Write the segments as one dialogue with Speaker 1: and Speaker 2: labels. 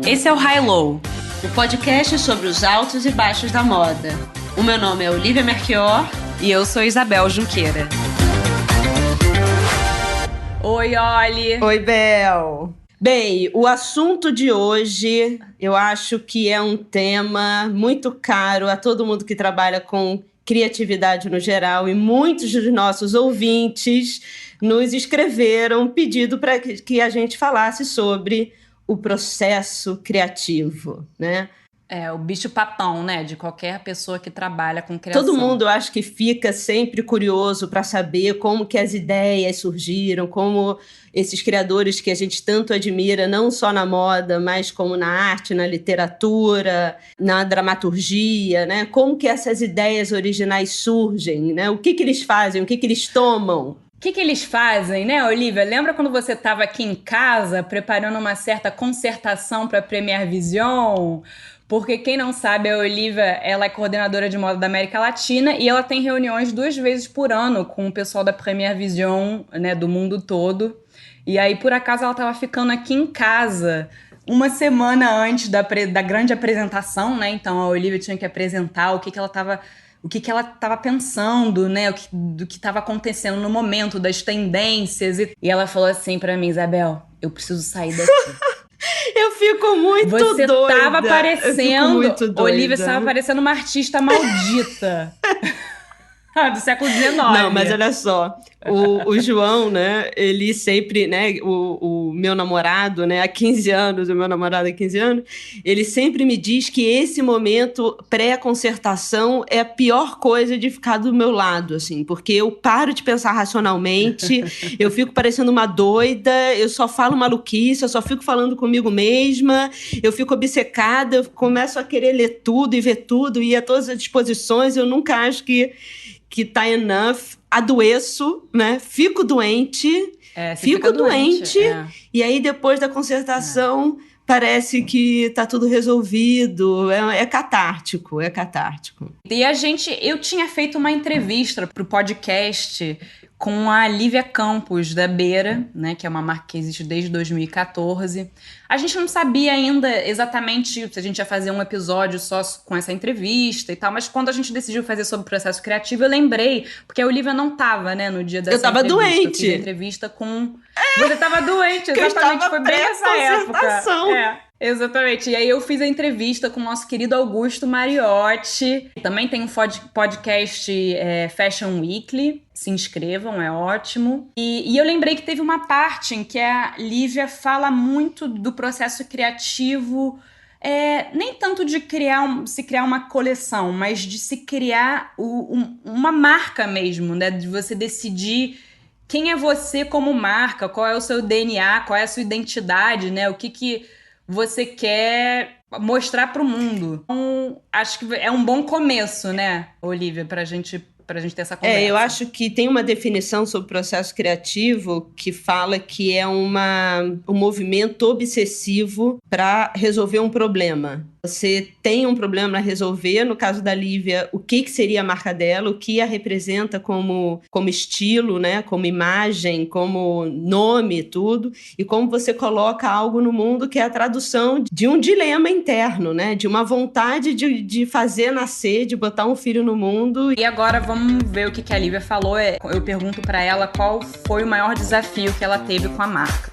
Speaker 1: Esse é o High Low, o podcast sobre os altos e baixos da moda. O meu nome é Olivia Merchior
Speaker 2: e eu sou Isabel Junqueira.
Speaker 1: Oi, Oli!
Speaker 3: Oi, Bel! Bem, o assunto de hoje eu acho que é um tema muito caro a todo mundo que trabalha com criatividade no geral, e muitos dos nossos ouvintes nos escreveram pedindo para que a gente falasse sobre o processo criativo, né?
Speaker 2: É, o bicho-papão, né? De qualquer pessoa que trabalha com criação.
Speaker 3: Todo mundo, eu acho que fica sempre curioso para saber como que as ideias surgiram, como esses criadores que a gente tanto admira, não só na moda, mas como na arte, na literatura, na dramaturgia, né? Como que essas ideias originais surgem, né? O que eles fazem, o que eles tomam?
Speaker 2: O que eles fazem, né, Olivia? Lembra quando você estava aqui em casa preparando uma certa concertação para a Premiere Vision? Porque quem não sabe, a Olivia, ela é coordenadora de moda da América Latina e ela tem reuniões 2 vezes por ano com o pessoal da Premiere Vision, né, do mundo todo. E aí, por acaso, ela estava ficando aqui em casa uma semana antes da grande apresentação, né? Então, a Olivia tinha que apresentar o que ela estava pensando, né? Do que estava acontecendo no momento, das tendências. E ela falou assim pra mim: Isabel, eu preciso sair daqui.
Speaker 3: Eu fico muito
Speaker 2: Você
Speaker 3: doida.
Speaker 2: Você tava parecendo... Olivia,
Speaker 3: você
Speaker 2: estava parecendo uma artista maldita. Do século XIX.
Speaker 3: Não, mas olha só, o João, né, ele sempre, né, o meu namorado, né, há 15 anos, o meu namorado há 15 anos, ele sempre me diz que esse momento pré-concertação é a pior coisa de ficar do meu lado, assim, porque eu paro de pensar racionalmente, eu fico parecendo uma doida, eu só falo maluquice, eu só fico falando comigo mesma, eu fico obcecada, eu começo a querer ler tudo e ver tudo, e ir a todas as disposições, eu nunca acho que tá enough, adoeço, né? Fico doente, fico doente e aí depois da concertação parece que tá tudo resolvido, é catártico.
Speaker 2: E eu tinha feito uma entrevista pro podcast com a Lívia Campos, da Beira, né, que é uma marca que existe desde 2014. A gente não sabia ainda exatamente se a gente ia fazer um episódio só com essa entrevista e tal, mas quando a gente decidiu fazer sobre o processo criativo, eu lembrei, porque a Olivia não tava, né, no dia dessa entrevista.
Speaker 3: Eu tava doente.
Speaker 2: Eu fiz a entrevista com... Você tava doente, exatamente, foi bem nessa época. Exatamente. E aí eu fiz a entrevista com o nosso querido Augusto Mariotti. Também tem um podcast Fashion Weekly. Se inscrevam, é ótimo. E eu lembrei que teve uma parte em que a Lívia fala muito do processo criativo, nem tanto de se criar uma coleção, mas de se criar uma marca mesmo, né? De você decidir quem é você como marca, qual é o seu DNA, qual é a sua identidade, né? O que você quer mostrar para o mundo. Então, acho que é um bom começo, né, Olivia, pra gente ter essa conversa.
Speaker 3: Eu acho que tem uma definição sobre o processo criativo que fala que é um movimento obsessivo para resolver um problema. Você tem um problema a resolver, no caso da Lívia, o que seria a marca dela, o que a representa como estilo, né? Como imagem, como nome, tudo, e como você coloca algo no mundo que é a tradução de um dilema interno, né? De uma vontade de fazer nascer, de botar um filho no mundo.
Speaker 2: E agora vamos ver o que a Lívia falou. Eu pergunto para ela qual foi o maior desafio que ela teve com a marca.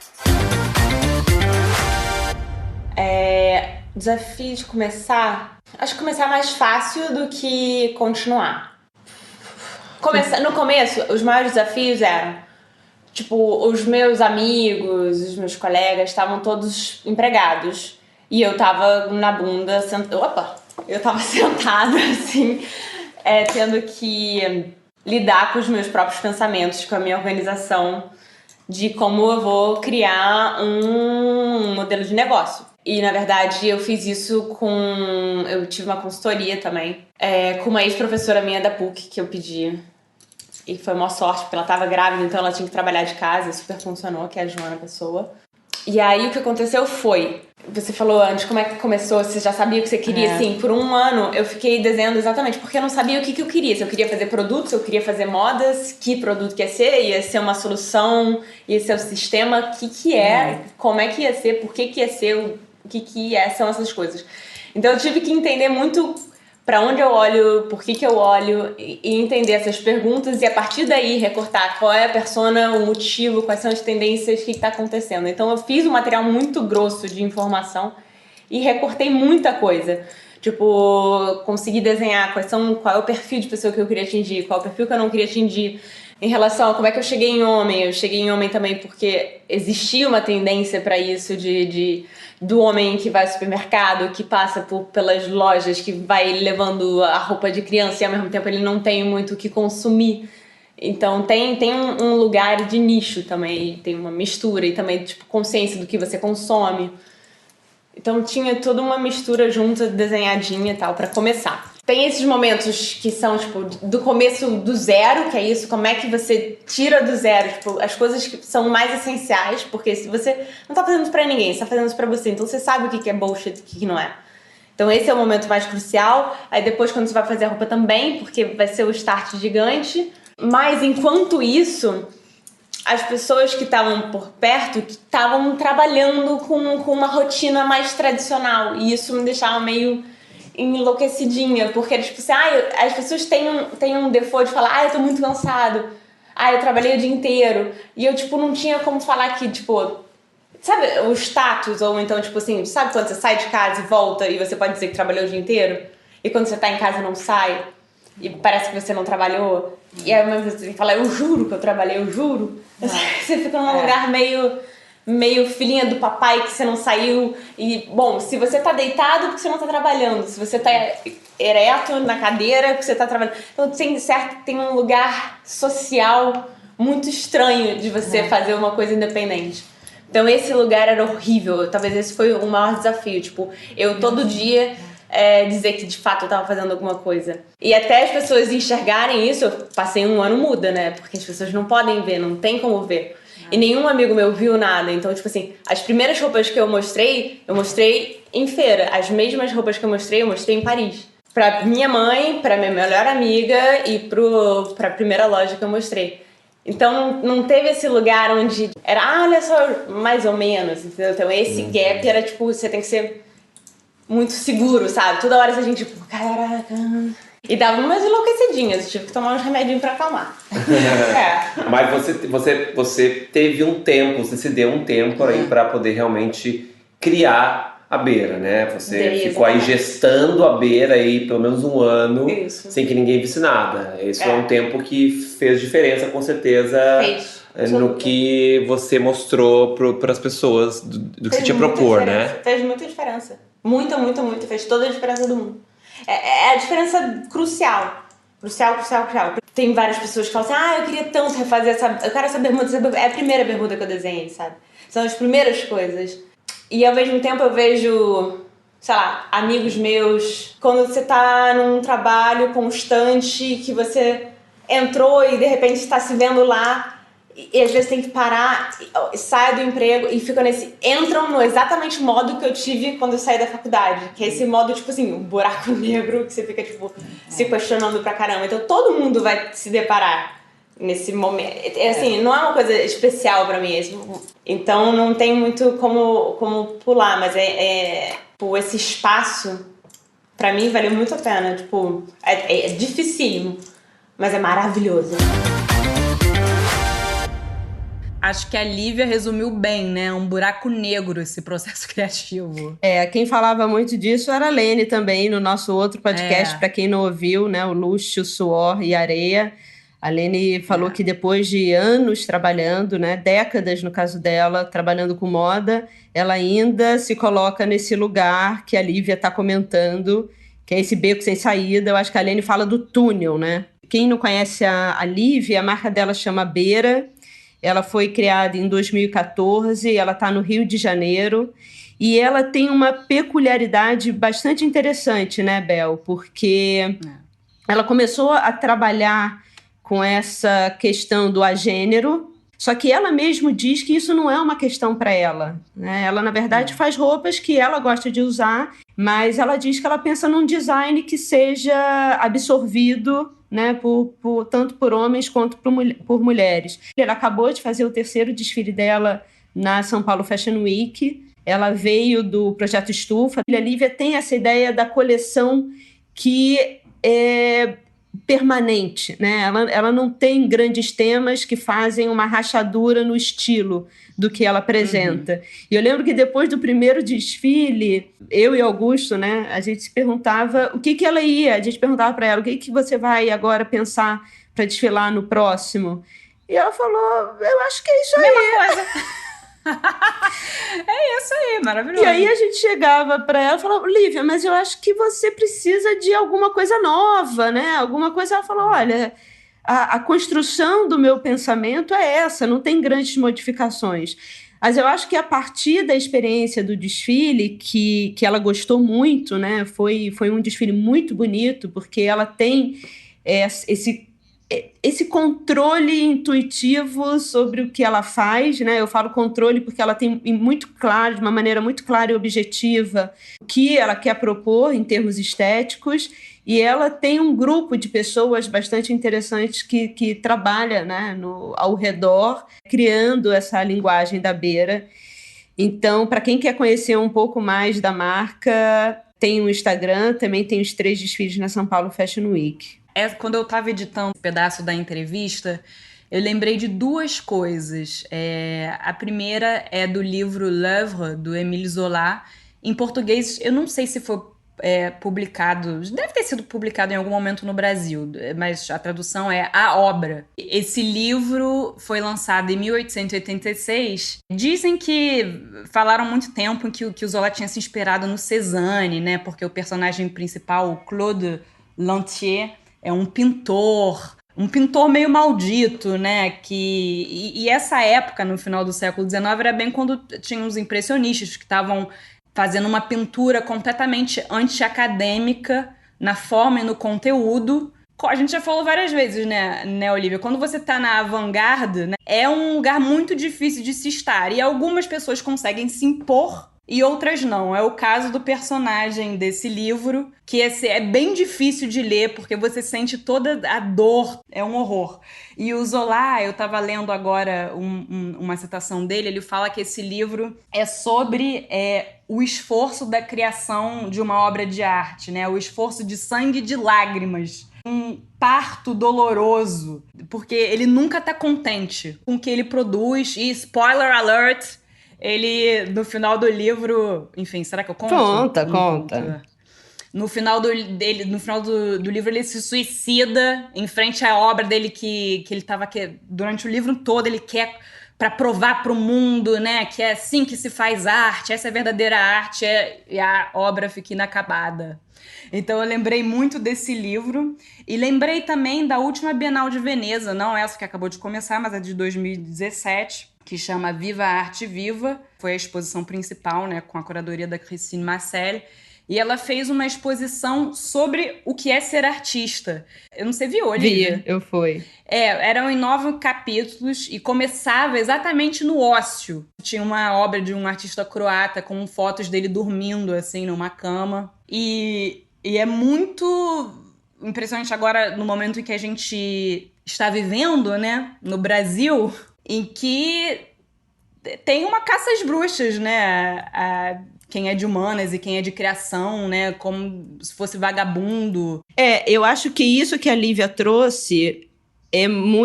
Speaker 4: Desafio de começar... Acho que começar é mais fácil do que continuar. No começo, os maiores desafios eram... Tipo, os meus amigos, os meus colegas estavam todos empregados. E eu tava na bunda... Eu tava sentada, assim... tendo que lidar com os meus próprios pensamentos, com a minha organização de como eu vou criar um modelo de negócio. E, na verdade, eu fiz isso eu tive uma consultoria também, com uma ex-professora minha da PUC que eu pedi. E foi uma sorte, porque ela estava grávida, então ela tinha que trabalhar de casa, e super funcionou, que é a Joana Pessoa. E aí, o que aconteceu foi... Você falou antes, como é que começou? Você já sabia o que você queria? Sim, por um ano eu fiquei desenhando exatamente porque eu não sabia o que eu queria. Se eu queria fazer produtos, se eu queria fazer modas, que produto que ia ser uma solução, ia ser o sistema, o que é, como é que ia ser, por que ia ser, o que é, são essas coisas. Então eu tive que entender muito para onde eu olho, por que eu olho e entender essas perguntas e a partir daí recortar qual é a persona, o motivo, quais são as tendências, o que está acontecendo. Então eu fiz um material muito grosso de informação e recortei muita coisa. Tipo, consegui desenhar qual é o perfil de pessoa que eu queria atingir, qual é o perfil que eu não queria atingir. Em relação a como é que eu cheguei em homem, eu cheguei em homem também porque existia uma tendência para isso do homem que vai ao supermercado, que passa pelas lojas, que vai levando a roupa de criança e ao mesmo tempo ele não tem muito o que consumir. Então tem um lugar de nicho também, tem uma mistura e também tipo consciência do que você consome. Então tinha toda uma mistura junta, desenhadinha e tal, pra começar. Tem esses momentos que são, tipo, do começo do zero, que é isso, como é que você tira do zero, tipo, as coisas que são mais essenciais, porque se você não tá fazendo isso pra ninguém, você tá fazendo isso pra você, então você sabe o que é bullshit e o que não é. Então esse é o momento mais crucial. Aí depois quando você vai fazer a roupa também, porque vai ser o start gigante. Mas enquanto isso, as pessoas que estavam por perto estavam trabalhando com uma rotina mais tradicional. E isso me deixava meio enlouquecidinha, porque era tipo assim, as pessoas têm um default de falar, eu tô muito cansado, eu trabalhei o dia inteiro. E eu, tipo, não tinha como falar que, tipo, sabe o status, ou então, tipo assim, sabe quando você sai de casa e volta e você pode dizer que trabalhou o dia inteiro? E quando você tá em casa não sai, e parece que você não trabalhou, e aí você tem que falar, eu juro que eu trabalhei, eu juro. Você fica num lugar meio filhinha do papai que você não saiu. E, bom, se você tá deitado, porque você não tá trabalhando. Se você tá ereto na cadeira, porque você tá trabalhando. Então, tem um lugar social muito estranho de você fazer uma coisa independente. Então, esse lugar era horrível. Talvez esse foi o maior desafio. Tipo, eu todo dia dizer que, de fato, eu tava fazendo alguma coisa. E até as pessoas enxergarem isso, eu passei um ano muda, né? Porque as pessoas não podem ver, não tem como ver. E nenhum amigo meu viu nada. Então, tipo assim, as primeiras roupas que eu mostrei em feira. As mesmas roupas que eu mostrei em Paris. Pra minha mãe, pra minha melhor amiga e pra primeira loja que eu mostrei. Então, não teve esse lugar onde era, olha só, mais ou menos, entendeu? Então, esse gap era, tipo, você tem que ser muito seguro, sabe? Toda hora a gente, tipo, caraca... E dava umas enlouquecidinhas, eu tive que tomar uns remedinhos pra acalmar.
Speaker 5: Mas você teve um tempo, você se deu um tempo aí pra poder realmente criar a Beira, né? Você ficou aí gestando a Beira aí pelo menos um ano, sem que ninguém visse nada. Esse é um tempo que fez diferença, com certeza, no que você mostrou para as pessoas do que você tinha propor, né?
Speaker 4: Fez muita diferença. Muita, fez toda a diferença do mundo. É a diferença crucial. Crucial. Tem várias pessoas que falam assim, eu queria tanto refazer eu quero essa bermuda. É a primeira bermuda que eu desenhei, sabe? São as primeiras coisas. E ao mesmo tempo eu vejo, sei lá, amigos meus, quando você tá num trabalho constante, que você entrou e de repente está se vendo lá, e às vezes tem que parar, sai do emprego e fica entram no exatamente modo que eu tive quando eu saí da faculdade, que é esse modo, tipo assim, um buraco negro, que você fica, tipo, se questionando pra caramba. Então todo mundo vai se deparar nesse momento. Assim, não é uma coisa especial pra mim. Então não tem muito como pular, mas tipo, esse espaço, pra mim, valeu muito a pena. Tipo, é dificílimo, mas é maravilhoso.
Speaker 2: Acho que a Lívia resumiu bem, né? Um buraco negro esse processo criativo.
Speaker 3: Quem falava muito disso era a Lene também, no nosso outro podcast, para quem não ouviu, né? O Luxo, Suor e Areia. A Lene falou que depois de anos trabalhando, né? Décadas, no caso dela, trabalhando com moda, ela ainda se coloca nesse lugar que a Lívia está comentando, que é esse beco sem saída. Eu acho que a Lene fala do túnel, né? Quem não conhece a Lívia, a marca dela chama Beira. Ela foi criada em 2014, ela está no Rio de Janeiro e ela tem uma peculiaridade bastante interessante, né, Bel? Porque ela começou a trabalhar com essa questão do agênero, Só que ela mesmo diz que isso não é uma questão para ela, né? Ela, na verdade, faz roupas que ela gosta de usar, mas ela diz que ela pensa num design que seja absorvido, né, tanto por homens quanto por mulheres. Ela acabou de fazer o 3º desfile dela na São Paulo Fashion Week. Ela veio do Projeto Estufa. A Lívia tem essa ideia da coleção que é permanente, né? Ela não tem grandes temas que fazem uma rachadura no estilo do que ela apresenta. E eu lembro que depois do primeiro desfile, eu e Augusto, né, a gente se perguntava o que ela ia. A gente perguntava para ela, o que você vai agora pensar para desfilar no próximo? E ela falou, eu acho que é isso aí.
Speaker 2: Mesma coisa. É isso aí, maravilhoso.
Speaker 3: E aí a gente chegava para ela e falava, Lívia, mas eu acho que você precisa de alguma coisa nova, né? Alguma coisa. Ela falou, olha, a construção do meu pensamento é essa, não tem grandes modificações. Mas eu acho que a partir da experiência do desfile, que ela gostou muito, né? Foi um desfile muito bonito, porque ela tem esse controle intuitivo sobre o que ela faz, né? Eu falo controle porque ela tem muito claro, de uma maneira muito clara e objetiva, o que ela quer propor em termos estéticos, e ela tem um grupo de pessoas bastante interessantes que trabalha, né, ao redor, criando essa linguagem da beira. Então, para quem quer conhecer um pouco mais da marca, tem um Instagram, também tem os 3 desfiles na São Paulo Fashion Week.
Speaker 2: Quando eu estava editando um pedaço da entrevista, eu lembrei de 2 coisas. A primeira é do livro L'Œuvre, do Émile Zola. Em português, eu não sei se foi publicado, deve ter sido publicado em algum momento no Brasil, mas a tradução é A Obra. Esse livro foi lançado em 1886. Dizem que falaram muito tempo que o Zola tinha se inspirado no Cézanne, né? Porque o personagem principal, o Claude Lantier, é um pintor meio maldito, né? E essa época, no final do século XIX, era bem quando tinha os impressionistas que estavam fazendo uma pintura completamente anti-acadêmica na forma e no conteúdo. A gente já falou várias vezes, né, Olivia? Quando você tá na avant-garde, né, é um lugar muito difícil de se estar. E algumas pessoas conseguem se impor e outras não. É o caso do personagem desse livro, que é bem difícil de ler, porque você sente toda a dor, é um horror. E o Zola, eu estava lendo agora uma citação dele, ele fala que esse livro é sobre o esforço da criação de uma obra de arte, né? O esforço de sangue e de lágrimas. Um parto doloroso, porque ele nunca está contente com o que ele produz. E, spoiler alert, ele, no final do livro... Enfim, será que eu conto?
Speaker 3: Conta.
Speaker 2: No final do livro, ele se suicida em frente à obra dele que ele estava... Durante o livro todo, ele quer... para provar para o mundo, né, que é assim que se faz arte, essa é a verdadeira arte, e a obra fica inacabada. Então eu lembrei muito desse livro, e lembrei também da última Bienal de Veneza, não essa que acabou de começar, mas a de 2017, que chama Viva a Arte Viva, foi a exposição principal, né, com a curadoria da Christine Marcel, e ela fez uma exposição sobre o que é ser artista. Eu não sei, viu, Olivia?
Speaker 3: Vi, eu fui.
Speaker 2: Eram em 9 capítulos e começava exatamente no ócio. Tinha uma obra de um artista croata com fotos dele dormindo, assim, numa cama. E é muito impressionante agora, no momento em que a gente está vivendo, né, no Brasil, em que tem uma caça às bruxas, né? Quem é de humanas e quem é de criação, né? Como se fosse vagabundo.
Speaker 3: Eu acho que isso que a Lívia trouxe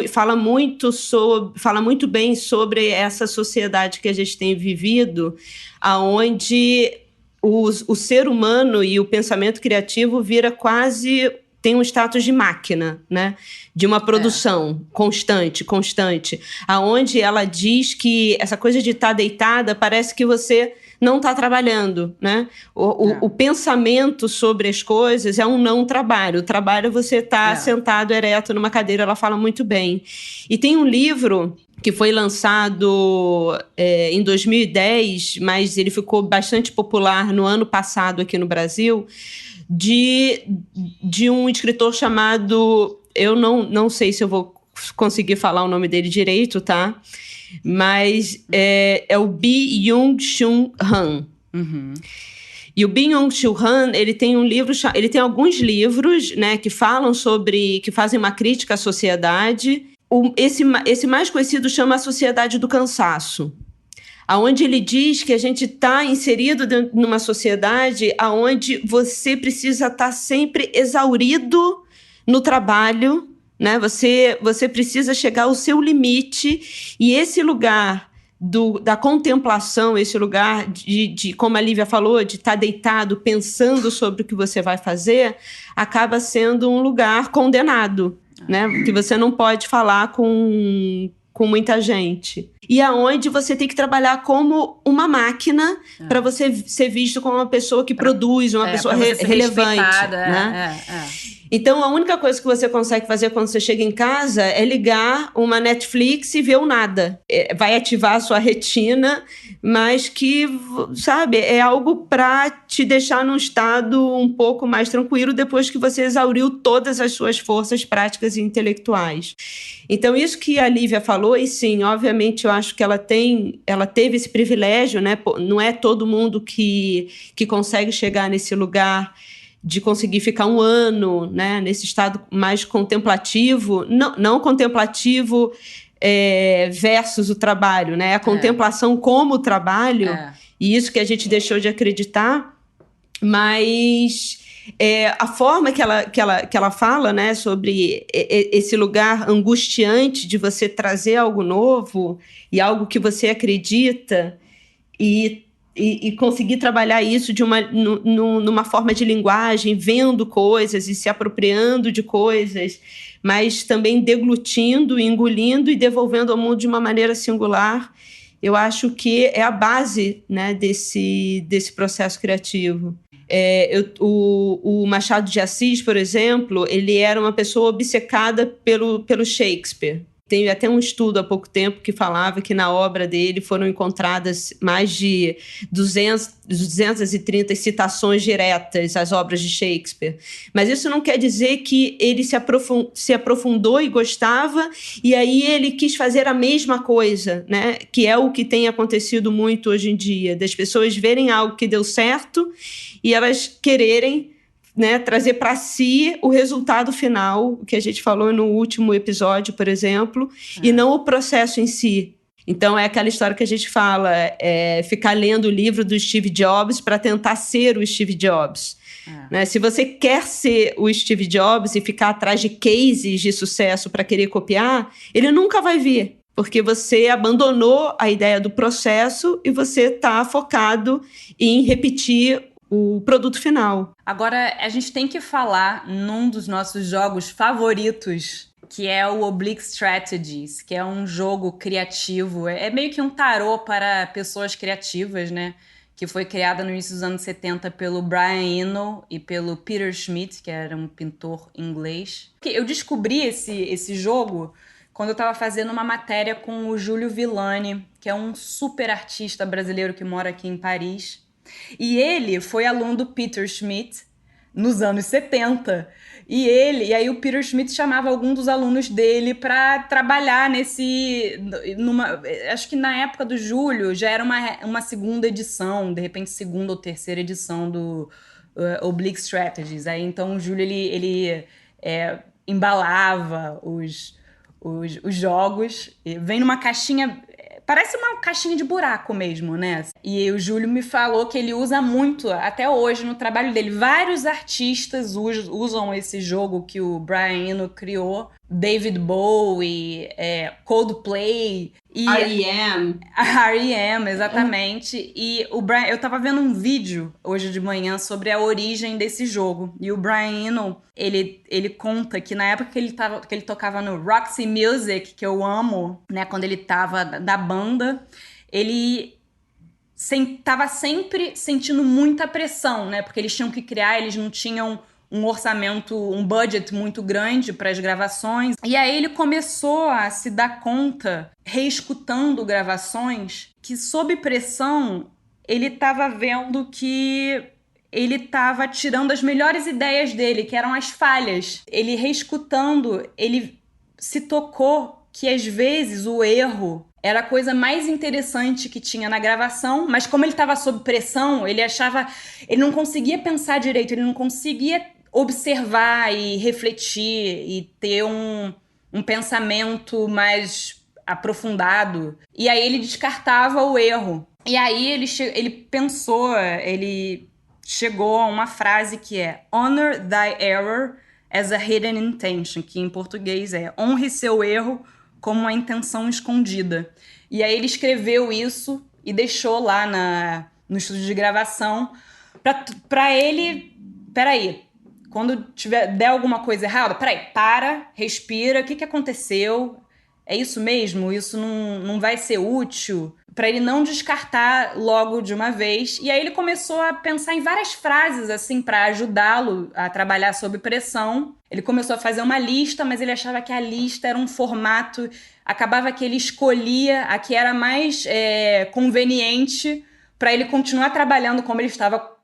Speaker 3: fala muito bem sobre essa sociedade que a gente tem vivido, aonde o ser humano e o pensamento criativo vira quase... tem um status de máquina, né? De uma produção constante, aonde ela diz que essa coisa de estar deitada parece que você não está trabalhando, né? O pensamento sobre as coisas é um não trabalho. O trabalho é você estar sentado ereto numa cadeira, ela fala muito bem. E tem um livro que foi lançado em 2010, mas ele ficou bastante popular no ano passado aqui no Brasil, de um escritor chamado... Eu não sei se eu vou conseguir falar o nome dele direito, tá? Mas é o Byung-Chul Han. E o Byung-Chul Han, ele tem ele tem alguns livros, né, que falam que fazem uma crítica à sociedade. Esse mais conhecido chama A Sociedade do Cansaço, aonde ele diz que a gente está inserido numa sociedade aonde você precisa estar sempre exaurido no trabalho, né? Você precisa chegar ao seu limite, e esse lugar da contemplação, esse lugar de, como a Lívia falou, de estar deitado pensando sobre o que você vai fazer, acaba sendo um lugar condenado, né? Que você não pode falar com muita gente. E aonde você tem que trabalhar como uma máquina para você ser visto como uma pessoa que produz, uma pessoa relevante. Né? Então, a única coisa que você consegue fazer quando você chega em casa é ligar uma Netflix e ver o nada. Vai ativar a sua retina, mas que, sabe, é algo para te deixar num estado um pouco mais tranquilo depois que você exauriu todas as suas forças práticas e intelectuais. Então, isso que a Lívia falou, e sim, obviamente, eu acho que ela teve esse privilégio, né? Não é todo mundo que consegue chegar nesse lugar de conseguir ficar um ano, né, nesse estado mais contemplativo, não contemplativo versus o trabalho, né? A contemplação como trabalho, e isso que a gente deixou de acreditar, mas a forma que ela fala, né, sobre esse lugar angustiante de você trazer algo novo e algo que você acredita e conseguir trabalhar isso numa forma de linguagem, vendo coisas e se apropriando de coisas, mas também deglutindo, engolindo e devolvendo ao mundo de uma maneira singular, eu acho que é a base, né, desse processo criativo. O Machado de Assis, por exemplo, ele era uma pessoa obcecada pelo Shakespeare. Tem até um estudo há pouco tempo que falava que na obra dele foram encontradas mais de 230 citações diretas às obras de Shakespeare. Mas isso não quer dizer que ele se aprofundou e gostava, e aí ele quis fazer a mesma coisa, né? Que é o que tem acontecido muito hoje em dia, das pessoas verem algo que deu certo e elas quererem, né, trazer para si o resultado final, que a gente falou no último episódio, por exemplo, e não o processo em si. Então, é aquela história que a gente fala, ficar lendo o livro do Steve Jobs para tentar ser o Steve Jobs. Né? Se você quer ser o Steve Jobs e ficar atrás de cases de sucesso para querer copiar, ele nunca vai vir, porque você abandonou a ideia do processo e você está focado em repetir o produto final.
Speaker 2: Agora, a gente tem que falar num dos nossos jogos favoritos, que é o Oblique Strategies, que é um jogo criativo. É meio que um tarô para pessoas criativas, né? Que foi criada no início dos anos 70 pelo Brian Eno e pelo Peter Schmidt, que era um pintor inglês. Eu descobri esse jogo quando eu estava fazendo uma matéria com o Júlio Villani, que é um super artista brasileiro que mora aqui em Paris. E ele foi aluno do Peter Schmidt nos anos 70. E aí o Peter Schmidt chamava algum dos alunos dele para trabalhar acho que na época do Júlio já era uma segunda edição, de repente segunda ou terceira edição do Oblique Strategies. Aí então o Júlio ele embalava os jogos, vem numa caixinha. Parece uma caixinha de buraco mesmo, né? E o Júlio me falou que ele usa muito, até hoje, no trabalho dele. Vários artistas usam esse jogo que o Brian Eno criou. David Bowie, Coldplay. R.E.M., exatamente. E o Brian, eu tava vendo um vídeo hoje de manhã sobre a origem desse jogo. E o Brian Eno, ele conta que na época que ele tocava no Roxy Music, que eu amo, né, quando ele tava da banda, ele tava sempre sentindo muita pressão, né, porque eles tinham que criar, eles não tinham um orçamento, um budget muito grande para as gravações. E aí ele começou a se dar conta, reescutando gravações, que sob pressão ele estava vendo que ele estava tirando as melhores ideias dele, que eram as falhas. Ele reescutando, ele se tocou que às vezes o erro era a coisa mais interessante que tinha na gravação, mas como ele estava sob pressão, ele não conseguia pensar direito, ele não conseguia observar e refletir e ter um pensamento mais aprofundado. E aí ele descartava o erro. E aí ele chegou a uma frase que é "Honor thy error as a hidden intention", que em português é "honre seu erro como uma intenção escondida". E aí ele escreveu isso e deixou lá no estúdio de gravação pra ele... Peraí, quando der alguma coisa errada, para, respira, o que aconteceu? É isso mesmo? Isso não vai ser útil? Para ele não descartar logo de uma vez. E aí ele começou a pensar em várias frases, assim, para ajudá-lo a trabalhar sob pressão. Ele começou a fazer uma lista, mas ele achava que a lista era um formato... Acabava que ele escolhia a que era mais conveniente para ele continuar trabalhando como ele estava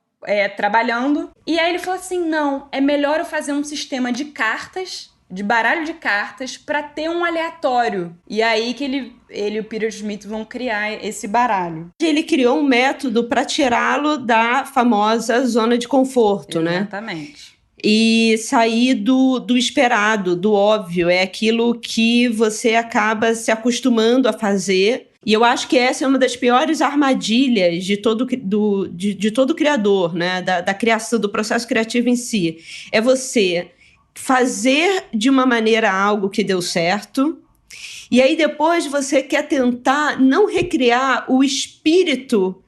Speaker 2: trabalhando. E aí ele falou assim, não, é melhor eu fazer um sistema de cartas, de baralho de cartas, para ter um aleatório. E aí que ele e o Peter Smith vão criar esse baralho.
Speaker 3: Ele criou um método para tirá-lo da famosa zona de conforto, né?
Speaker 2: Exatamente.
Speaker 3: E sair do esperado, do óbvio. É aquilo que você acaba se acostumando a fazer. E eu acho que essa é uma das piores armadilhas de todo criador, né? Da criação, do processo criativo em si. É você fazer de uma maneira algo que deu certo, e aí depois você quer tentar não recriar o espírito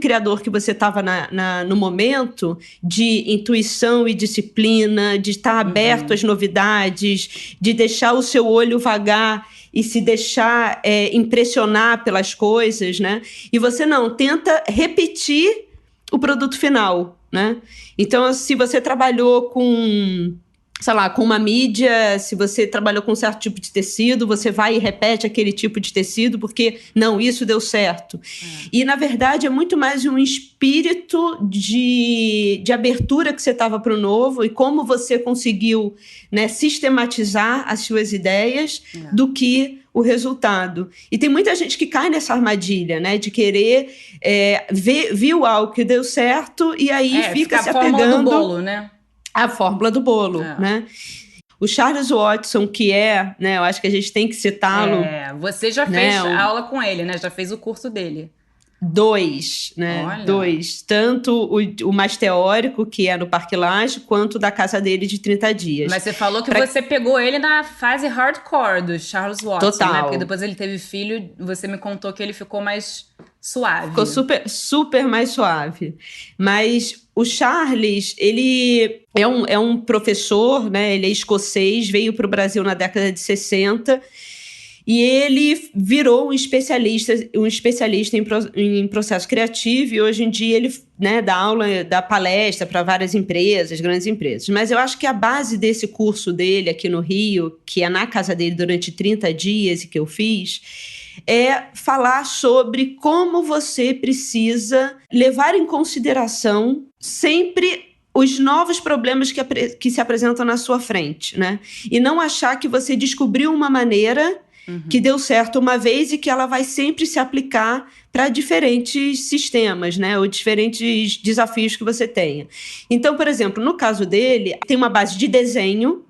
Speaker 3: criador que você estava no momento, de intuição e disciplina, de estar aberto às novidades, de deixar o seu olho vagar e se deixar impressionar pelas coisas, né? E você não, tenta repetir o produto final, né? Então, se você trabalhou com, sei lá, com uma mídia, se você trabalhou com um certo tipo de tecido, você vai e repete aquele tipo de tecido, porque, não, isso deu certo. E, na verdade, é muito mais um espírito de abertura que você estava para o novo e como você conseguiu, né, sistematizar as suas ideias do que o resultado. E tem muita gente que cai nessa armadilha, né? De querer viu algo que deu certo e aí fica se apegando...
Speaker 2: A fórmula do bolo, né?
Speaker 3: A fórmula do bolo, né? O Charles Watson, que né? Eu acho que a gente tem que citá-lo.
Speaker 2: Você já fez aula com ele, né? Já fez o curso dele.
Speaker 3: 2, né? Olha. 2. Tanto o mais teórico, que é no Parque Lage, quanto da casa dele de 30 dias.
Speaker 2: Mas você falou que você pegou ele na fase hardcore do Charles Watson,
Speaker 3: total,
Speaker 2: né? Porque depois ele teve filho, você me contou que ele ficou mais suave.
Speaker 3: Ficou super, super mais suave. Mas o Charles, ele é um professor, né? Ele é escocês, veio para o Brasil na década de 60... E ele virou um especialista em processo criativo e hoje em dia ele, né, dá aula, dá palestra para várias empresas, grandes empresas. Mas eu acho que a base desse curso dele aqui no Rio, que é na casa dele durante 30 dias e que eu fiz, é falar sobre como você precisa levar em consideração sempre os novos problemas que se apresentam na sua frente, né? E não achar que você descobriu uma maneira que deu certo uma vez e que ela vai sempre se aplicar para diferentes sistemas, né? Ou diferentes desafios que você tenha. Então, por exemplo, no caso dele, tem uma base de desenho,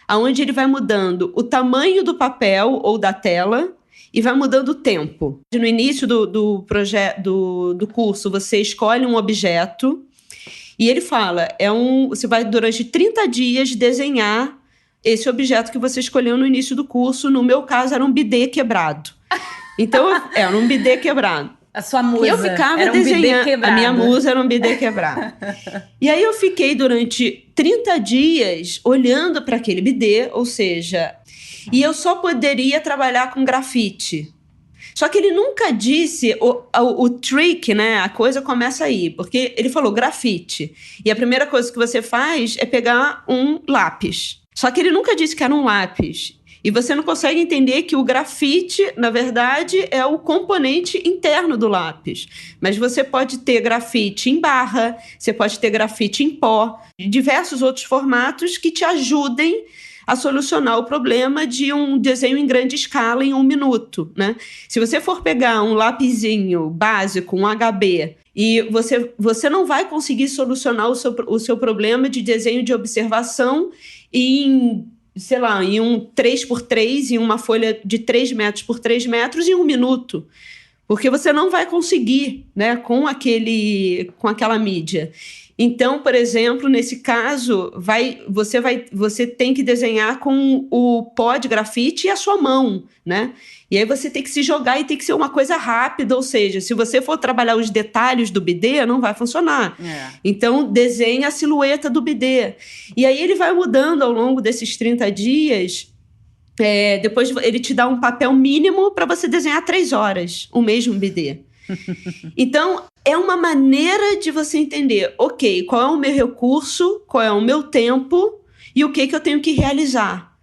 Speaker 3: onde ele vai mudando o tamanho do papel ou da tela e vai mudando o tempo. No início do curso, você escolhe um objeto e ele fala, você vai durante 30 dias desenhar esse objeto que você escolheu no início do curso. No meu caso, era um bidê quebrado. Então, era um bidê quebrado.
Speaker 2: A sua musa
Speaker 3: eu ficava
Speaker 2: era um
Speaker 3: desenhando.
Speaker 2: Bidê quebrado.
Speaker 3: A minha musa era um bidê quebrado. E aí eu fiquei durante 30 dias olhando para aquele bidê, ou seja, e eu só poderia trabalhar com grafite. Só que ele nunca disse o trick, né? A coisa começa aí, porque ele falou grafite. E a primeira coisa que você faz é pegar um lápis. Só que ele nunca disse que era um lápis. E você não consegue entender que o grafite, na verdade, é o componente interno do lápis. Mas você pode ter grafite em barra, você pode ter grafite em pó, diversos outros formatos que te ajudem a solucionar o problema de um desenho em grande escala em 1 minuto, né? Se você for pegar um lapisinho básico, um HB, e você não vai conseguir solucionar o seu problema de desenho de observação em um 3x3, em uma folha de 3 metros por 3 metros em 1 minuto. Porque você não vai conseguir, né, com aquela mídia. Então, por exemplo, nesse caso, você tem que desenhar com o pó de grafite e a sua mão, né? E aí você tem que se jogar e tem que ser uma coisa rápida, ou seja, se você for trabalhar os detalhes do bidê, não vai funcionar. Então, desenha a silhueta do bidê. E aí ele vai mudando ao longo desses 30 dias. Depois ele te dá um papel mínimo para você desenhar 3 horas, o mesmo bidê. Então, é uma maneira de você entender, ok, qual é o meu recurso, qual é o meu tempo e o que eu tenho que realizar.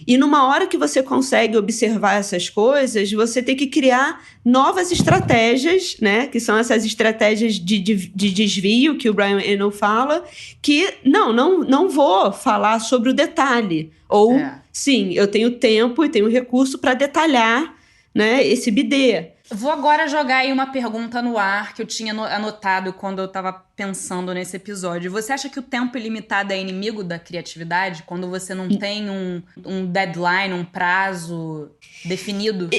Speaker 3: E numa hora que você consegue observar essas coisas, você tem que criar novas estratégias, né? Que são essas estratégias de desvio que o Brian Eno fala, que não vou falar sobre o detalhe. Ou, sim, eu tenho tempo e tenho recurso para detalhar, né, esse bidê.
Speaker 2: Vou agora jogar aí uma pergunta no ar que eu tinha anotado quando eu estava pensando nesse episódio. Você acha que o tempo ilimitado é inimigo da criatividade? Quando você não tem um deadline, um prazo definido?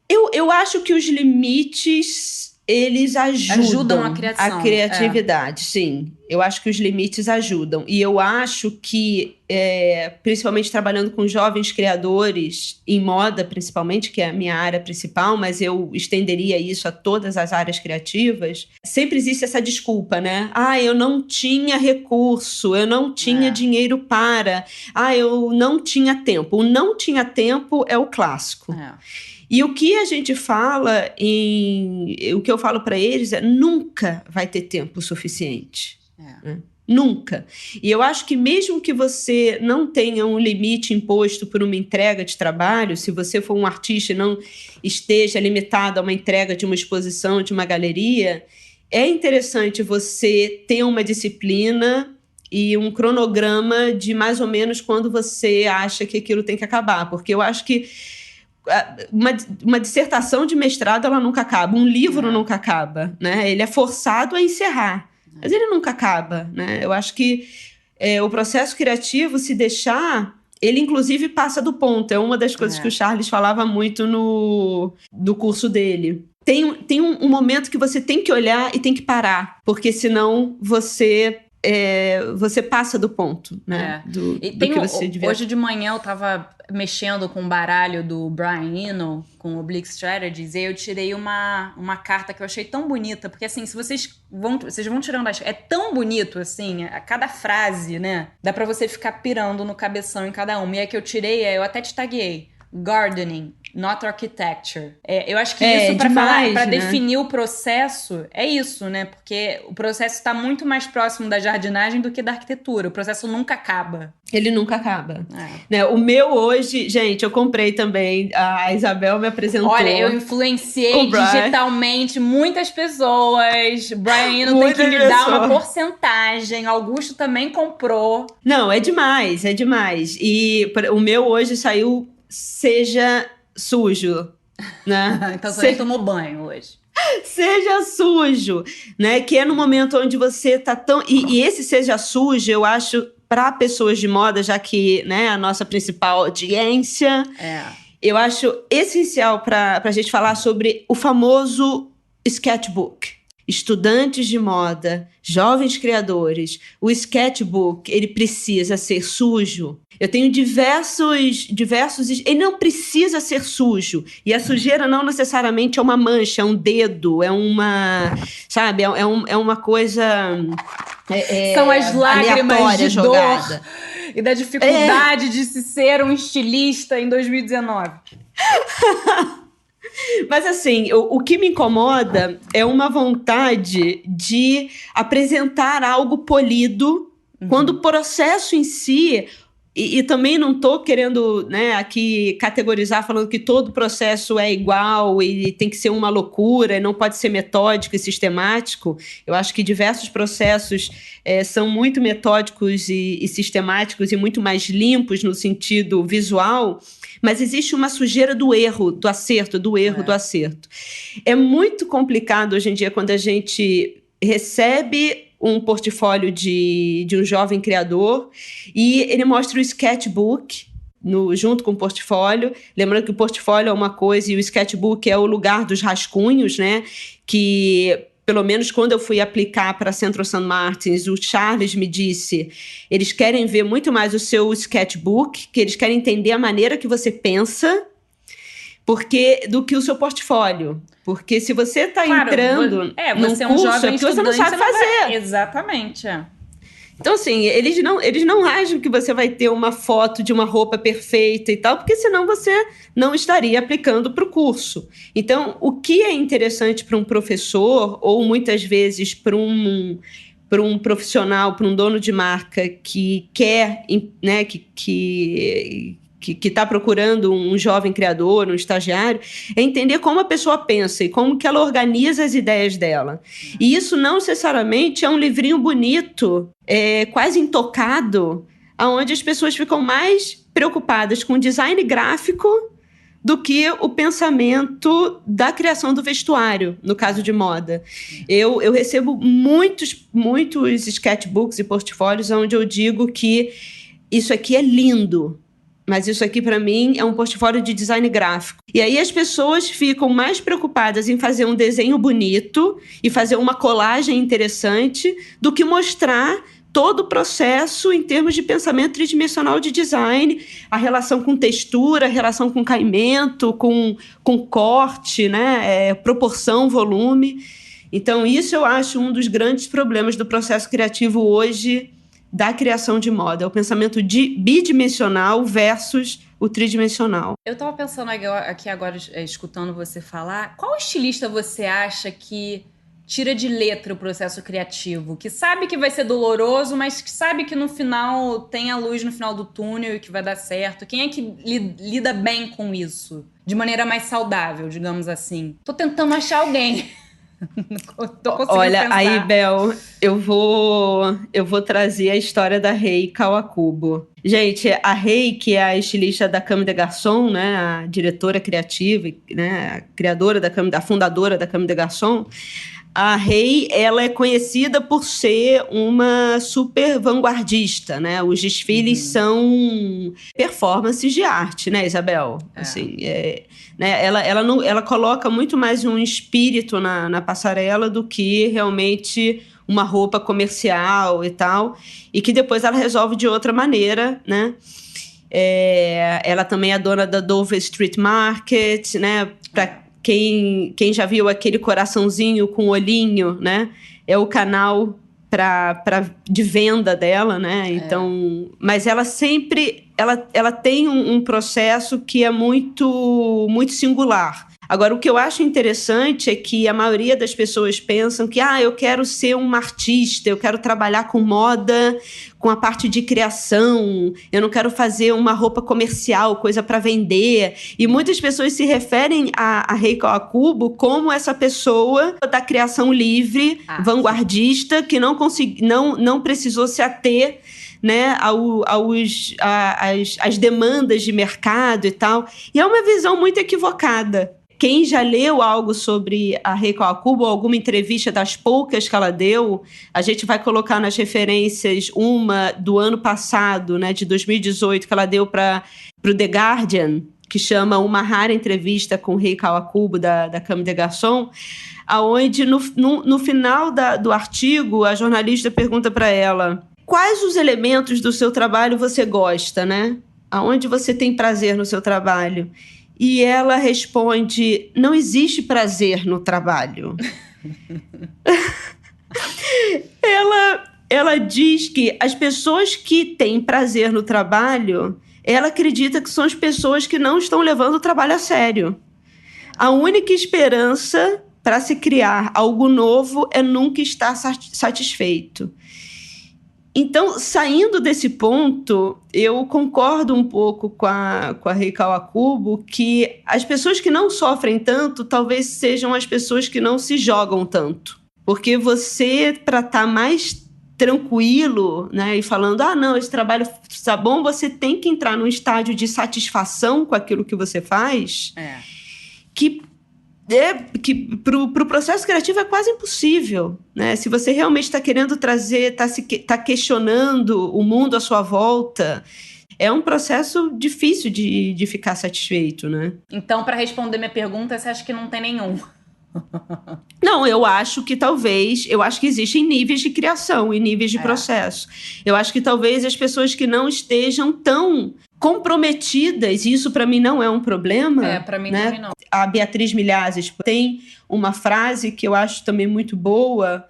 Speaker 3: Eu acho que os limites, eles ajudam
Speaker 2: a
Speaker 3: criatividade, sim. Eu acho que os limites ajudam. E eu acho que, principalmente trabalhando com jovens criadores, em moda principalmente, que é a minha área principal, mas eu estenderia isso a todas as áreas criativas, sempre existe essa desculpa, né? Eu não tinha recurso, eu não tinha dinheiro para, eu não tinha tempo. O não tinha tempo é o clássico. E o que a gente fala, o que eu falo para eles é: nunca vai ter tempo suficiente. Né? Nunca. E eu acho que mesmo que você não tenha um limite imposto por uma entrega de trabalho, se você for um artista e não esteja limitado a uma entrega de uma exposição, de uma galeria, é interessante você ter uma disciplina e um cronograma de mais ou menos quando você acha que aquilo tem que acabar. Porque eu acho que uma dissertação de mestrado, ela nunca acaba. Um livro nunca acaba, né? Ele é forçado a encerrar, mas ele nunca acaba, né? Eu acho que o processo criativo, se deixar, ele inclusive passa do ponto. É uma das coisas que o Charles falava muito no curso dele. Tem um momento que você tem que olhar e tem que parar, porque senão você passa do ponto, né? Do que você devia...
Speaker 2: Hoje de manhã eu tava mexendo com o baralho do Brian Eno, com o Oblique Strategies, e aí eu tirei uma carta que eu achei tão bonita, porque assim, se vocês vão tirando é tão bonito, assim, a cada frase, né? Dá pra você ficar pirando no cabeção em cada uma. E aí que eu tirei, eu até te taguei: gardening, not architecture. Eu acho que isso, para falar, para definir o processo, é isso, né? Porque o processo está muito mais próximo da jardinagem do que da arquitetura. O processo nunca acaba.
Speaker 3: Ele nunca acaba. Né? O meu hoje, gente, eu comprei também. A Isabel me apresentou.
Speaker 2: Olha, eu influenciei digitalmente muitas pessoas. Brian Eno tem que me dar uma porcentagem. Augusto também comprou.
Speaker 3: Não, é demais, é demais. E o meu hoje saiu Seja Sujo, né?
Speaker 2: Então você nem tomou banho hoje.
Speaker 3: Seja sujo, né? Que é no momento onde você tá tão... E esse seja sujo, eu acho, para pessoas de moda, já que, né, a nossa principal audiência, eu acho essencial para a gente falar sobre o famoso sketchbook. Estudantes de moda, jovens criadores, o sketchbook, ele precisa ser sujo. Eu tenho diversos... Ele não precisa ser sujo. E a sujeira não necessariamente é uma mancha, é um dedo, é uma... Sabe? É uma coisa...
Speaker 2: São as lágrimas de jogada. Dor e da dificuldade de se ser um estilista em 2019.
Speaker 3: Mas assim, o que me incomoda é uma vontade de apresentar algo polido, quando o processo em si E também não estou querendo, né, aqui categorizar falando que todo processo é igual e tem que ser uma loucura, não pode ser metódico e sistemático. Eu acho que diversos processos são muito metódicos e sistemáticos e muito mais limpos no sentido visual, mas existe uma sujeira do erro, do acerto, do erro, do acerto. É muito complicado hoje em dia quando a gente recebe um portfólio de um jovem criador e ele mostra o sketchbook junto com o portfólio. Lembrando que o portfólio é uma coisa e o sketchbook é o lugar dos rascunhos, né? Que, pelo menos quando eu fui aplicar para a Central Saint Martins, o Charles me disse, eles querem ver muito mais o seu sketchbook, que eles querem entender a maneira que você pensa, do que o seu portfólio. Porque se você está entrando num
Speaker 2: você é um
Speaker 3: curso,
Speaker 2: jovem
Speaker 3: você não sabe fazer.
Speaker 2: Exatamente.
Speaker 3: Então, assim, eles não acham que você vai ter uma foto de uma roupa perfeita e tal, porque senão você não estaria aplicando para o curso. Então, o que é interessante para um professor, ou muitas vezes para um profissional, para um dono de marca que quer, né, que está procurando um jovem criador, um estagiário, é entender como a pessoa pensa e como que ela organiza as ideias dela. E isso não necessariamente é um livrinho bonito, quase intocado, onde as pessoas ficam mais preocupadas com o design gráfico do que o pensamento da criação do vestuário, no caso de moda. Eu recebo muitos sketchbooks e portfólios onde eu digo que isso aqui é lindo, mas isso aqui, para mim, é um portfólio de design gráfico. E aí as pessoas ficam mais preocupadas em fazer um desenho bonito e fazer uma colagem interessante do que mostrar todo o processo em termos de pensamento tridimensional de design, a relação com textura, a relação com caimento, com corte, né? Proporção, volume. Então, isso eu acho um dos grandes problemas do processo criativo hoje, da criação de moda, é o pensamento bidimensional versus o tridimensional.
Speaker 2: Eu estava pensando aqui agora, escutando você falar, qual estilista você acha que tira de letra o processo criativo? Que sabe que vai ser doloroso, mas que sabe que no final tem a luz no final do túnel e que vai dar certo? Quem é que lida bem com isso? De maneira mais saudável, digamos assim. Tô tentando achar alguém.
Speaker 3: Olha,
Speaker 2: pensar.
Speaker 3: Aí, Bel, eu vou trazer a história da Rei Kawakubo. Gente, a Rei, que é a estilista da Comme des Garçons, né, a diretora criativa, né, a criadora a fundadora da Comme des Garçons, a Rei, ela é conhecida por ser uma super vanguardista, né? Os desfiles são performances de arte, né, Isabel? Assim, né? Ela coloca muito mais um espírito na passarela do que realmente uma roupa comercial e tal, e que depois ela resolve de outra maneira, né? Ela também é dona da Dover Street Market, né? Para quem já viu aquele coraçãozinho com olhinho, né? É o canal de venda dela, né? Então, mas ela sempre ela tem um processo que é muito, muito singular. Agora, o que eu acho interessante é que a maioria das pessoas pensam que eu quero ser uma artista, eu quero trabalhar com moda, com a parte de criação, eu não quero fazer uma roupa comercial, coisa para vender. E muitas pessoas se referem a Rei Kawakubo como essa pessoa da criação livre, vanguardista, que não precisou se ater, né, às demandas de mercado e tal. E é uma visão muito equivocada. Quem já leu algo sobre a Rei Kawakubo, alguma entrevista das poucas que ela deu, a gente vai colocar nas referências uma do ano passado, né, de 2018, que ela deu para o The Guardian, que chama Uma Rara Entrevista com Rei Kawakubo, da Comme des Garçons, onde no final do artigo, a jornalista pergunta para ela: quais os elementos do seu trabalho você gosta, né? Aonde você tem prazer no seu trabalho? E ela responde: não existe prazer no trabalho. Ela diz que as pessoas que têm prazer no trabalho, ela acredita que são as pessoas que não estão levando o trabalho a sério. A única esperança para se criar algo novo é nunca estar satisfeito. Então, saindo desse ponto, eu concordo um pouco com a Rei Kawakubo que as pessoas que não sofrem tanto talvez sejam as pessoas que não se jogam tanto. Porque você, para estar mais tranquilo, né, e falando, não, esse trabalho está bom, você tem que entrar num estádio de satisfação com aquilo que você faz, que pro processo criativo é quase impossível, né? Se você realmente está querendo trazer, está questionando o mundo à sua volta, é um processo difícil de ficar satisfeito, né?
Speaker 2: Então, para responder minha pergunta, você acha que não tem nenhum?
Speaker 3: Não, eu acho que existem níveis de criação e níveis de processo. Eu acho que talvez as pessoas que não estejam tão comprometidas, e isso para mim não é um problema.
Speaker 2: Para mim
Speaker 3: né?
Speaker 2: também não.
Speaker 3: A Beatriz Milhazes tem uma frase que eu acho também muito boa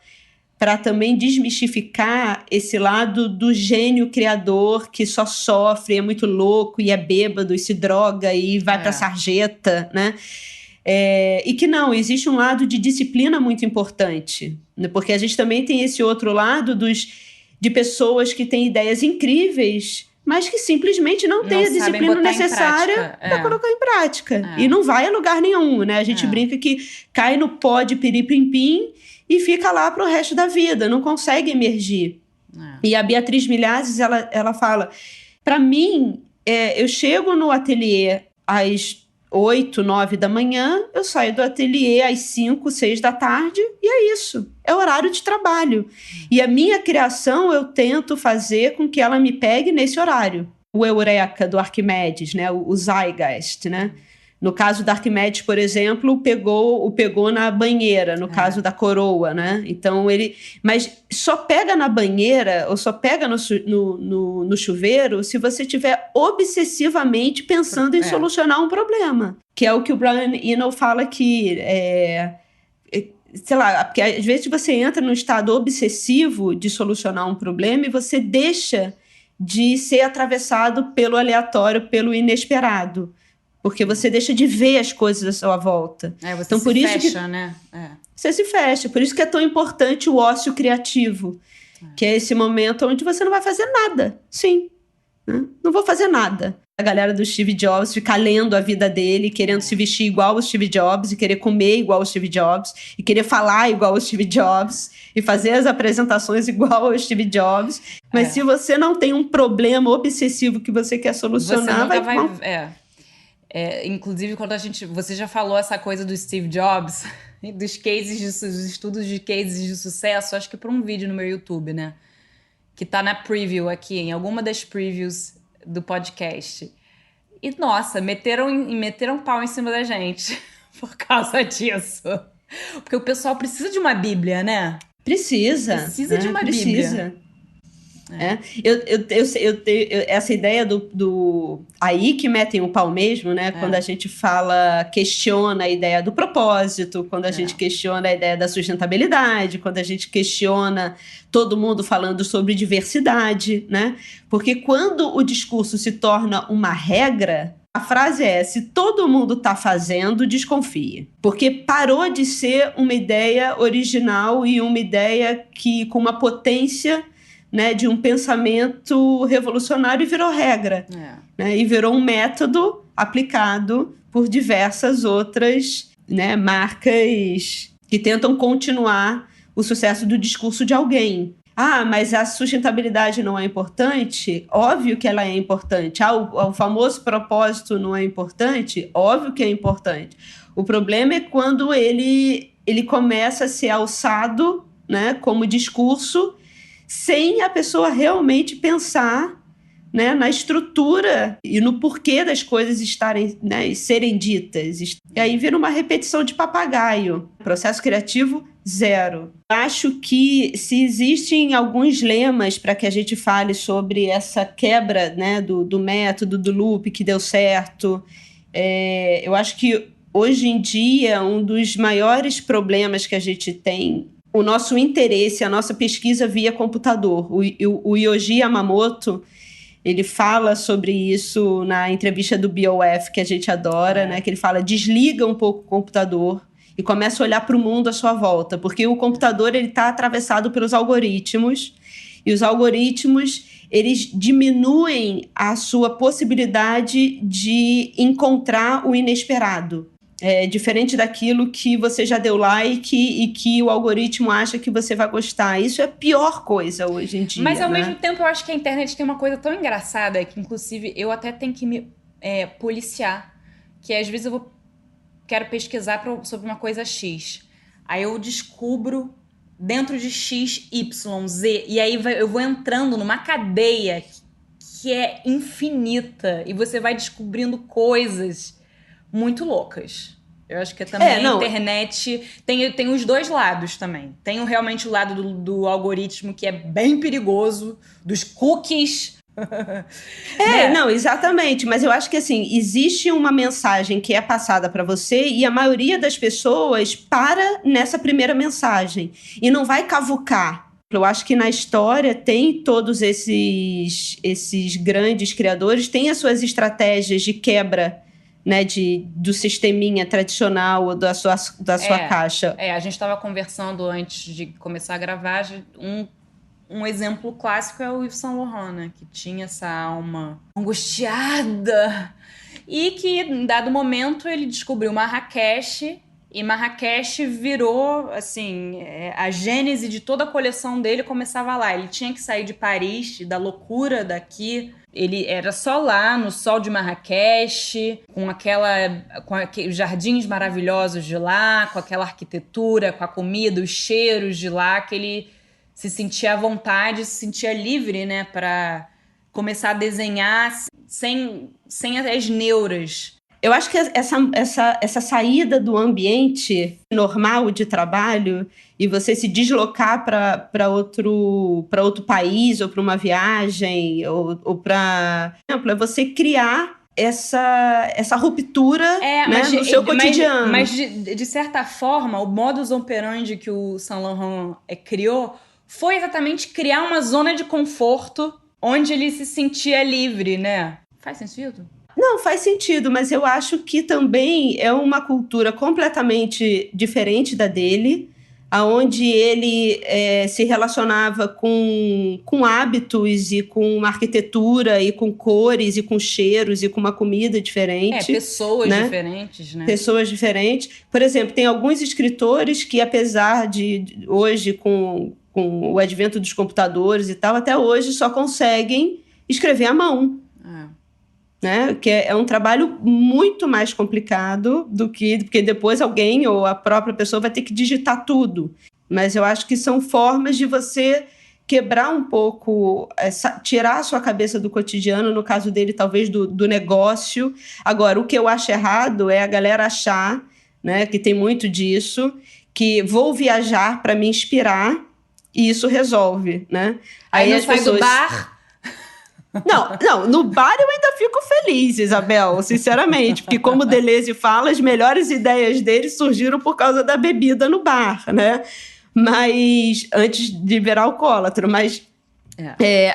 Speaker 3: para também desmistificar esse lado do gênio criador que só sofre, é muito louco e é bêbado e se droga e vai para sarjeta, né? E que não, existe um lado de disciplina muito importante, né? Porque a gente também tem esse outro lado de pessoas que têm ideias incríveis, mas que simplesmente não têm a disciplina necessária para colocar em prática. E não vai a lugar nenhum, né? A gente brinca que cai no pó de piripimpim e fica lá pro resto da vida, não consegue emergir. E a Beatriz Milhazes, ela fala, para mim, eu chego no ateliê às 8, 9 da manhã, eu saio do ateliê às 5, 6 da tarde, e é isso. É horário de trabalho. E a minha criação, eu tento fazer com que ela me pegue nesse horário. O Eureka, do Arquimedes, né? O Zeitgeist, né? No caso da Arquimedes, por exemplo, o pegou na banheira, no caso da coroa, né? Então, mas só pega na banheira, ou só pega no chuveiro, se você estiver obsessivamente pensando em solucionar um problema. Que é o que o Brian Eno fala que... sei lá, porque às vezes você entra num estado obsessivo de solucionar um problema e você deixa de ser atravessado pelo aleatório, pelo inesperado. Porque você deixa de ver as coisas à sua volta.
Speaker 2: Você
Speaker 3: então,
Speaker 2: se
Speaker 3: por isso
Speaker 2: fecha, né?
Speaker 3: Você se fecha. Por isso que é tão importante o ócio criativo. Que é esse momento onde você não vai fazer nada. Sim. Né? Não vou fazer nada. A galera do Steve Jobs ficar lendo a vida dele, querendo se vestir igual ao Steve Jobs, e querer comer igual ao Steve Jobs, e querer falar igual ao Steve Jobs, e fazer as apresentações igual ao Steve Jobs. Mas se você não tem um problema obsessivo que você quer solucionar,
Speaker 2: você nunca inclusive, quando você já falou essa coisa do Steve Jobs, dos estudos de cases de sucesso, acho que por um vídeo no meu YouTube, né? Que tá na preview aqui, em alguma das previews do podcast. E, nossa, meteram pau em cima da gente por causa disso. Porque o pessoal precisa de uma Bíblia, né?
Speaker 3: Precisa de uma Bíblia. Essa ideia do aí que metem o pau mesmo, né? Quando a gente questiona a ideia do propósito, quando a gente questiona a ideia da sustentabilidade, quando a gente questiona todo mundo falando sobre diversidade, né? Porque quando o discurso se torna uma regra, a frase é: se todo mundo está fazendo, desconfie. Porque parou de ser uma ideia original e uma ideia com uma potência, né, de um pensamento revolucionário, e virou regra. Né, e virou um método aplicado por diversas outras, né, marcas que tentam continuar o sucesso do discurso de alguém. Mas a sustentabilidade não é importante? Óbvio que ela é importante. O famoso propósito não é importante? Óbvio que é importante. O problema é quando ele começa a ser alçado, né, como discurso, sem a pessoa realmente pensar, né, na estrutura e no porquê das coisas estarem, né, serem ditas. E aí vira uma repetição de papagaio. Processo criativo, zero. Acho que se existem alguns lemas para que a gente fale sobre essa quebra, né, do método, do loop que deu certo, eu acho que hoje em dia um dos maiores problemas que a gente tem, o nosso interesse, a nossa pesquisa via computador. O Yohji Yamamoto, ele fala sobre isso na entrevista do BOF, que a gente adora, né? Que ele fala: desliga um pouco o computador e começa a olhar para o mundo à sua volta, porque o computador está atravessado pelos algoritmos E os algoritmos, eles diminuem a sua possibilidade de encontrar o inesperado. Diferente daquilo que você já deu like e que o algoritmo acha que você vai gostar. Isso é a pior coisa hoje em dia.
Speaker 2: Mas, ao mesmo tempo, eu acho que a internet tem uma coisa tão engraçada que, inclusive, eu até tenho que me policiar. Que, às vezes, quero pesquisar sobre uma coisa X. Aí eu descubro dentro de X, Y, Z. E aí eu vou entrando numa cadeia que é infinita. E você vai descobrindo coisas muito loucas. Eu acho que também a internet tem os dois lados também. Tem realmente o lado do algoritmo, que é bem perigoso, dos cookies.
Speaker 3: Não, exatamente. Mas eu acho que, assim, existe uma mensagem que é passada para você e a maioria das pessoas para nessa primeira mensagem e não vai cavucar. Eu acho que na história tem todos esses grandes criadores, têm as suas estratégias de quebra, né, do sisteminha tradicional da sua caixa.
Speaker 2: A gente estava conversando antes de começar a gravar, um exemplo clássico é o Yves Saint Laurent, né, que tinha essa alma angustiada e que, em dado momento, ele descobriu Marrakech e Marrakech virou, assim, a gênese de toda a coleção dele começava lá. Ele tinha que sair de Paris, da loucura daqui. Ele era só lá, no sol de Marrakech, com aqueles jardins maravilhosos de lá, com aquela arquitetura, com a comida, os cheiros de lá, que ele se sentia à vontade, se sentia livre, né, para começar a desenhar sem as neuras.
Speaker 3: Eu acho que essa saída do ambiente normal de trabalho e você se deslocar para outro país ou para uma viagem ou para você criar essa ruptura, né, no seu cotidiano.
Speaker 2: Mas de certa forma, o modus operandi que o Saint Laurent criou foi exatamente criar uma zona de conforto onde ele se sentia livre, né? Faz sentido?
Speaker 3: Não, faz sentido, mas eu acho que também é uma cultura completamente diferente da dele, onde ele se relacionava com hábitos e com arquitetura e com cores e com cheiros e com uma comida diferente.
Speaker 2: Pessoas,
Speaker 3: né?
Speaker 2: Diferentes, né?
Speaker 3: Pessoas diferentes. Por exemplo, tem alguns escritores que, apesar de hoje, com o advento dos computadores e tal, até hoje só conseguem escrever à mão. Né? Que é um trabalho muito mais complicado porque depois alguém ou a própria pessoa vai ter que digitar tudo. Mas eu acho que são formas de você quebrar um pouco, tirar a sua cabeça do cotidiano, no caso dele, talvez do negócio. Agora, o que eu acho errado é a galera achar, né, que tem muito disso, que vou viajar para me inspirar e isso resolve, né?
Speaker 2: Aí não sai do bar...
Speaker 3: Não, no bar eu ainda fico feliz, Isabel, sinceramente, porque como o Deleuze fala, as melhores ideias dele surgiram por causa da bebida no bar, né? Mas, antes de virar alcoólatra, mas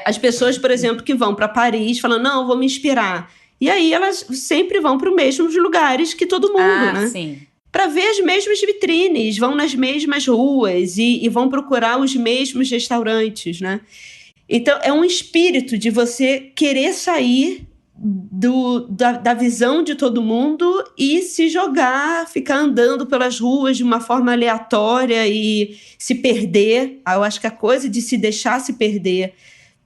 Speaker 3: as pessoas, por exemplo, que vão para Paris, falam, não, eu vou me inspirar. E aí elas sempre vão para os mesmos lugares que todo mundo, né?
Speaker 2: Sim.
Speaker 3: Para ver as mesmas vitrines, vão nas mesmas ruas e vão procurar os mesmos restaurantes, né? Então, é um espírito de você querer sair da visão de todo mundo e se jogar, ficar andando pelas ruas de uma forma aleatória e se perder. Eu acho que a coisa de se deixar se perder,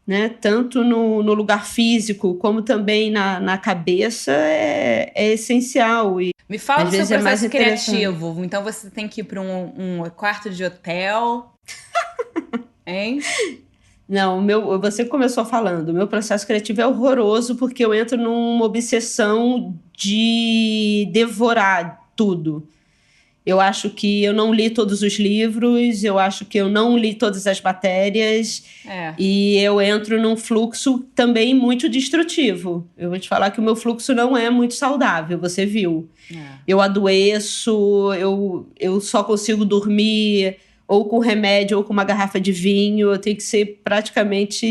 Speaker 3: né? Tanto no lugar físico como também na cabeça é essencial. E
Speaker 2: me fala do seu processo criativo. Então, você tem que ir para um quarto de hotel, hein?
Speaker 3: Não, você começou falando, o meu processo criativo é horroroso porque eu entro numa obsessão de devorar tudo. Eu acho que eu não li todos os livros, eu acho que eu não li todas as matérias e eu entro num fluxo também muito destrutivo. Eu vou te falar que o meu fluxo não é muito saudável, você viu. Eu adoeço, eu só consigo dormir ou com remédio ou com uma garrafa de vinho, eu tenho que ser praticamente